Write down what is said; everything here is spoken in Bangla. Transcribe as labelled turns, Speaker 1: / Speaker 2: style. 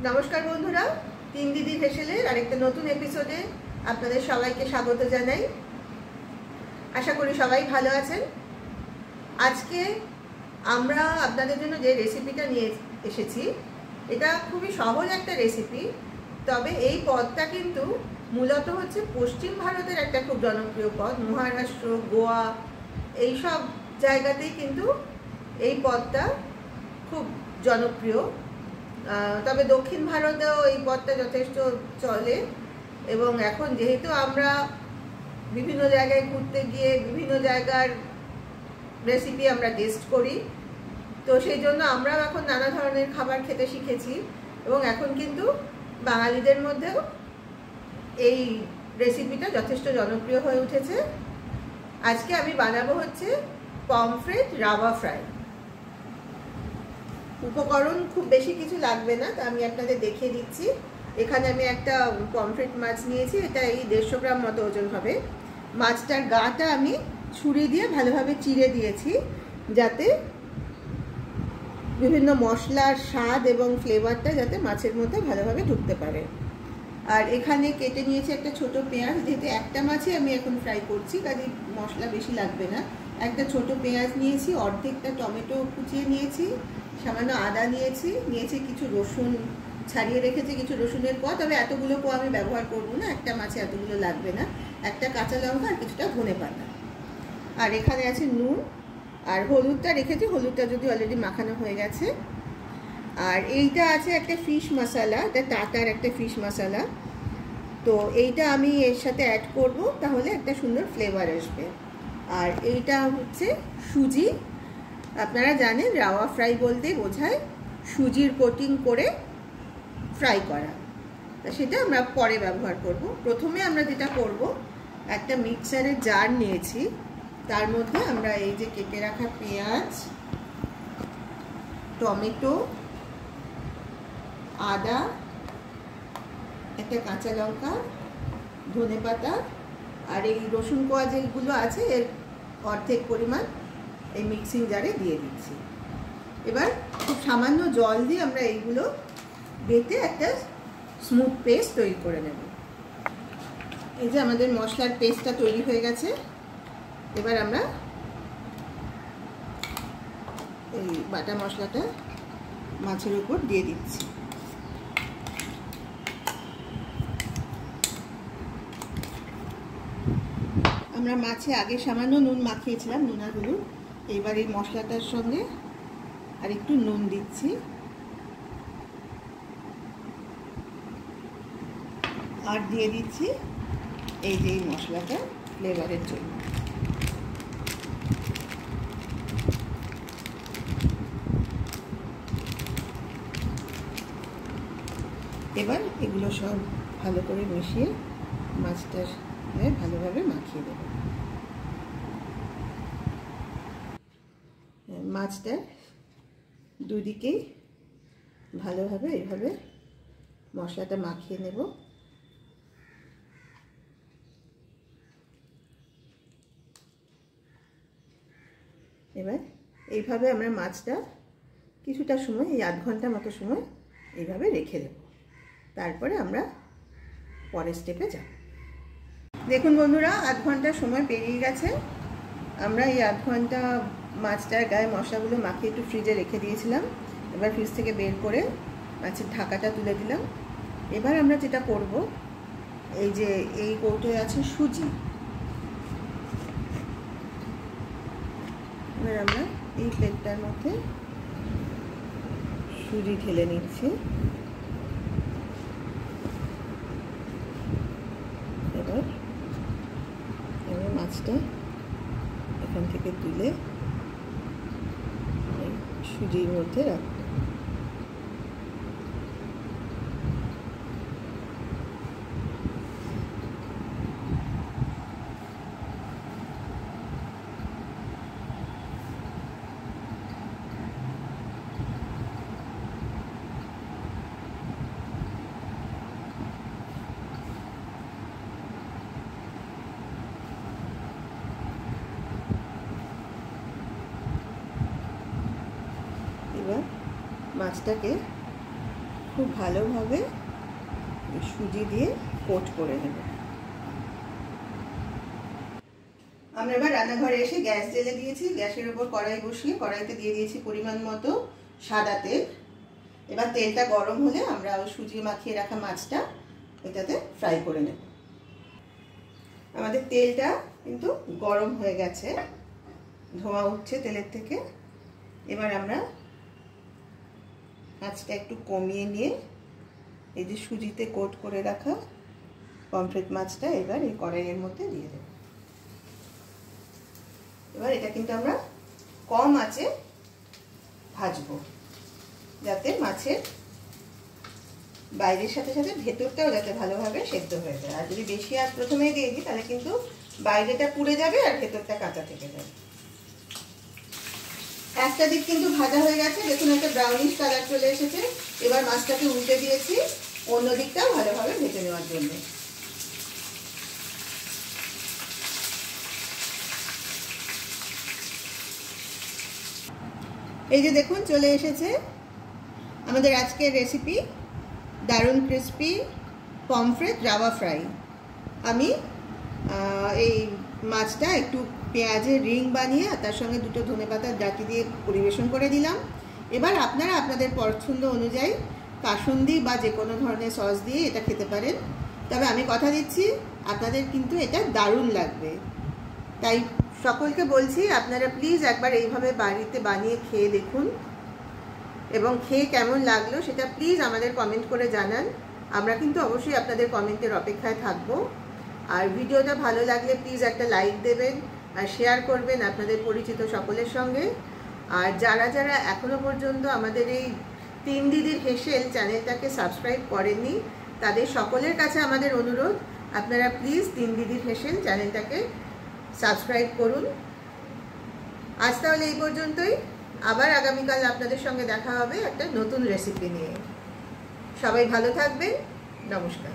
Speaker 1: নমস্কার বন্ধুরা, তিন দিদির হেসেলের আরেকটা নতুন এপিসোডে আপনাদের সবাইকে স্বাগত জানাই। আশা করি সবাই ভালো আছেন। আজকে আমরা আপনাদের জন্য যে রেসিপিটা নিয়ে এসেছি, এটা খুবই সহজ একটা রেসিপি। তবে এই পদটা কিন্তু মূলত হচ্ছে পশ্চিম ভারতের একটা খুব জনপ্রিয় পদ। মহারাষ্ট্র, গোয়া এইসব জায়গাতেই কিন্তু এই পদটা খুব জনপ্রিয়। তবে দক্ষিণ ভারতেও এই পদটা যথেষ্ট চলে। এবং এখন যেহেতু আমরা বিভিন্ন জায়গায় ঘুরতে গিয়ে বিভিন্ন জায়গার রেসিপি আমরা টেস্ট করি, তো সেই জন্য আমরাও এখন নানা ধরনের খাবার খেতে শিখেছি। এবং এখন কিন্তু বাঙালিদের মধ্যেও এই রেসিপিটা যথেষ্ট জনপ্রিয় হয়ে উঠেছে। আজকে আমি বানাবো হচ্ছে পমফ্রেট রাওয়া ফ্রাই। উপকরণ খুব বেশি কিছু লাগবে না, তা আমি আপনাদের দেখিয়ে দিচ্ছি। এখানে আমি একটা পমফ্রেট মাছ নিয়েছি, এটা এই 150 গ্রাম মতো ওজন হবে। মাছটার গাটা আমি ছুরি দিয়ে ভালোভাবে চিড়ে দিয়েছি, যাতে বিভিন্ন মশলার স্বাদ এবং ফ্লেভারটা যাতে মাছের মধ্যে ভালোভাবে ঢুকতে পারে। আর এখানে কেটে নিয়েছি একটা ছোট পেঁয়াজ। যেহেতু একটা মাছই আমি এখন ফ্রাই করছি, কাজে মশলা বেশি লাগবে না। একটা ছোট পেঁয়াজ নিয়েছি, অর্ধেকটা টমেটো কুচিয়ে নিয়েছি, সামান্য আদা নিয়েছি কিছু রসুন ছাড়িয়ে রেখেছি, কিছু রসুনের কোয়া। তবে এতগুলো কোয়া আমি ব্যবহার করবো না, একটা মাছে এতগুলো লাগবে না। একটা কাঁচা লঙ্কা আর কিছুটা ধনেপাতা। আর এখানে আছে নুন, আর হলুদটা রেখেছি, হলুদটা যদি অলরেডি মাখানো হয়ে গেছে। আর এইটা আছে একটা ফিশ মশলা, এটা টাটার একটা ফিশ মশলা। তো এইটা আমি এর সাথে অ্যাড করব, তাহলে একটা সুন্দর ফ্লেভার আসবে। আর এইটা হচ্ছে সুজি। আপনারা জানেন রাওয়া ফ্রাই বলতে বোঝায় সুজির কোটিং করে ফ্রাই করা। তা সেটা আমরা পরে ব্যবহার করব। প্রথমে আমরা যেটা করব, একটা মিক্সারের জার নিয়েছি, তার মধ্যে আমরা এই যে কেটে রাখা পেঁয়াজ, টমেটো, আদা, একটা কাঁচা লঙ্কা, ধনেপাতা আর এই রসুন কোয়া যেগুলো আছে এর অর্ধেক পরিমাণ এই মিক্সিং জারে দিয়ে দিচ্ছি। এবার খুব সামান্য জল দিয়ে আমরা এইগুলো বেটে একটা স্মুথ পেস্ট তৈরি করে নেব। এই যে আমাদের মশলার পেস্টটা তৈরি হয়ে গেছে। এবার আমরা এই বাটা মশলাটা মাছের উপর দিয়ে দিচ্ছি। আমরা মাছে আগে সামান্য নুন মাখিয়েছিলাম, নুন আর হলুদ। এইবার এই মশলাটার সঙ্গে আর একটু নুন দিচ্ছি, আর দিয়ে দিচ্ছি এই যে এই মশলাটা ফ্লেভারের জন্য। এবার এগুলো সব ভালো করে মিশিয়ে মাছটার ভালোভাবে মাখিয়ে দেব। মাছটা দুদিকেই ভালোভাবে এইভাবে মশলাটা মাখিয়ে নেব। এবার এইভাবে আমরা মাছটা কিছুটা সময়, এই আধ ঘন্টা মতো সময় এইভাবে রেখে দেব। তারপরে আমরা পরের স্টেপে যাব। দেখুন বন্ধুরা, আধ ঘন্টা সময় পেরিয়ে গেছে। আমরা এই আধ ঘন্টা মাছটার গায়ে মশলাগুলো মাখিয়ে একটু ফ্রিজে রেখে দিয়েছিলাম। এবার ফ্রিজ থেকে বের করে মাছের ঢাকাটা তুলে দিলাম। এবার আমরা যেটা করব, এই যে এই কৌটোয় আছে সুজি, এবার আমরা এই প্লেটটার মধ্যে সুজি ঢেলে নিচ্ছি। এবার আমি মাছটা এখান থেকে তুলে সুজির মধ্যে রাখবো। এবার মাছটাকে খুব ভালোভাবে সুজি দিয়ে কোট করে নেব। আমরা এবার রান্নাঘরে এসে গ্যাস জ্বেলে দিয়েছি। গ্যাসের উপর কড়াই বসিয়ে কড়াইতে দিয়ে দিয়েছি পরিমাণ মতো সাদা তেল। এবার তেলটা গরম হলে আমরা সুজি মাখিয়ে রাখা মাছটা এটাতে ফ্রাই করে নেব। আমাদের তেলটা কিন্তু গরম হয়ে গেছে, ধোঁয়া উঠছে তেলের থেকে। এবার আমরা আঁচটা একটু কমিয়ে নিয়ে এই যে সুজিতে কোট করে রাখা পমফ্রেট মাছটা এবার এই কড়াইয়ের মধ্যে দিয়ে দেব। এবার এটা কিন্তু আমরা কম আঁচে ভাজবো, যাতে মাছের বাইরের সাথে সাথে ভেতরটাও যাতে ভালোভাবে সেদ্ধ হয়ে যায়। আর যদি বেশি আঁচ প্রথমেই দিয়ে দিই তাহলে কিন্তু বাইরেটা পুড়ে যাবে আর ভেতরটা কাঁচা থেকে যাবে। একটা দিক কিন্তু ভাজা হয়ে গেছে, দেখুন একটা ব্রাউনিশ কালার চলে এসেছে। এবার মাছটাকে উল্টে দিয়েছি অন্য দিকটাও ভালোভাবে ভেজে নেওয়ার জন্য। এই যে দেখুন চলে এসেছে আমাদের আজকের রেসিপি, দারুণ ক্রিস্পি পমফ্রেট রাওয়া ফ্রাই। আমি এই মাছটা একটু পেঁয়াজের রিং বানিয়ে তার সঙ্গে দুটো ধনেপাতার ডাঁটি দিয়ে পরিবেশন করে দিলাম। এবার আপনারা আপনাদের পছন্দ অনুযায়ী কাসুন্দি বা যে কোনো ধরনের সস দিয়ে এটা খেতে পারেন। তবে আমি কথা দিচ্ছি আপনাদের কিন্তু এটা দারুণ লাগবে। তাই সকলকে বলছি আপনারা প্লিজ একবার এইভাবে বাড়িতে বানিয়ে খেয়ে দেখুন এবং খেয়ে কেমন লাগলো সেটা প্লিজ আমাদের কমেন্ট করে জানান। আমরা কিন্তু অবশ্যই আপনাদের কমেন্টের অপেক্ষায় থাকবো। আর ভিডিওটা ভালো লাগলে প্লিজ একটা লাইক দেবেন আর শেয়ার করবেন আপনাদের পরিচিত সকলের সঙ্গে। আর যারা যারা এখনো পর্যন্ত আমাদের এই 3 দিদির হেসেল চ্যানেলটাকে সাবস্ক্রাইব করেননি তাদের সকলের কাছে আমাদের অনুরোধ, আপনারা প্লিজ 3 দিদির হেসেল চ্যানেলটাকে সাবস্ক্রাইব করুন। আজ তাহলে এই পর্যন্তই, আবার আগামীকাল আপনাদের সঙ্গে দেখা হবে একটা নতুন রেসিপি নিয়ে। সবাই ভালো থাকবেন, নমস্কার।